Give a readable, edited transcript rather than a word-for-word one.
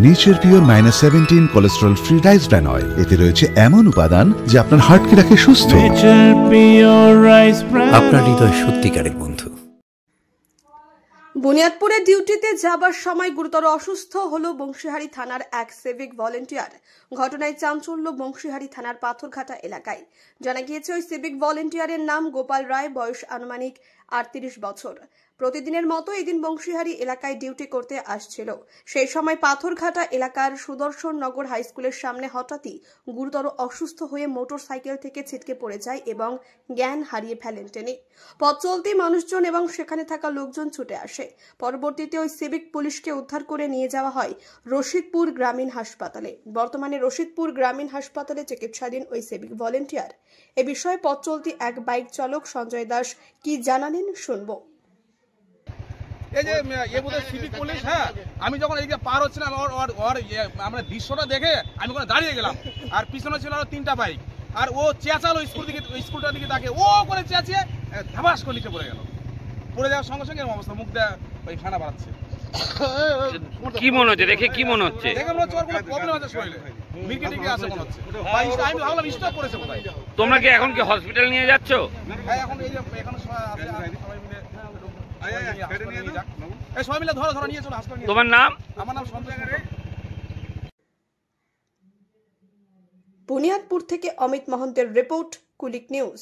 Nature pure -17 cholesterol free rice bran oil. এতে রয়েছে এমন উপাদান যা আপনার হার্টকে রাখে সুস্থ। আপনার হৃদয় সত্যিকারের বন্ধু। বুনিয়াদপুরে ডিউটিতে যাবার সময় গুরুতর অসুস্থ হল বংশীহারি থানার এক সিভিক ভলেন্টিয়ার। ঘটনায় চাঞ্চল্য বংশীহারি থানার পাথরঘাটা এলাকায়। জানা গিয়েছে ওই সিভিক ভলেন্টিয়ারের নাম গোপাল রায়, বয়স আনুমানিক 38 বছর। প্রতিদিনের মতো এদিন বংশীহারি এলাকায় ডিউটি করতে আসছিল। সেই সময় পাথরঘাটা এলাকার সুদর্শন নগর হাই স্কুলের সামনে হঠাৎই গুরুতর অসুস্থ হয়ে মোটর সাইকেল থেকে ছিটকে পড়ে যায় এবং জ্ঞান হারিয়ে ফেলেন তিনি। পথ চলতি মানুষজন এবং সেখানে থাকা লোকজন ছুটে আসে। পরবর্তীতে ওই সিভিক পুলিশকে উদ্ধার করে নিয়ে যাওয়া হয় রশিদপুর গ্রামীণ হাসপাতালে। বর্তমানে রশিদপুর গ্রামীণ হাসপাতালে চিকিৎসাধীন ওই সিভিক ভলেন্টিয়ার। এ বিষয়ে পথ চলতি এক বাইক চালক সঞ্জয় দাস কি জানালেন শুনবো। এই যে বোধহয় সিভিক পুলিশ, হ্যাঁ, আমি যখন এইদিকে পার হচ্ছিলাম আমরা দৃশ্যটা দেখে আমি ওখানে দাঁড়িয়ে গেলাম। আর পিছনে ছিল আরো 3টা বাইক, আর ও চেঁচালো স্কুলটার দিকে তাকে ও করে চেঁচিয়ে ধাবাস করে নিচে পড়ে গেল। পড়ে যাওয়ার সঙ্গে সঙ্গে অবস্থা, মুখ দেওয়া ওই ফেনা বাড়াচ্ছে। কি মনে হচ্ছে দেখে? কি মনে হচ্ছে? দেখে মনে হচ্ছে ওর কোনো প্রবলেম আছে শরীরে, মির্গেটিকে আছে মনে হচ্ছে। আমি ভাবলাম স্টপ করেছে বোধহয়। তোমরা কি এখন কি হসপিটাল নিয়ে যাচ্ছ? হ্যাঁ, এখন এই যে এখানে সবাই মিলে ধরো নিয়ে চলো হাসপাতালে। তোমার নাম? আমার নাম সন্তোষ। বুনিয়াদপুর থেকে অমিত মহন্তের রিপোর্ট, কুলিক নিউজ।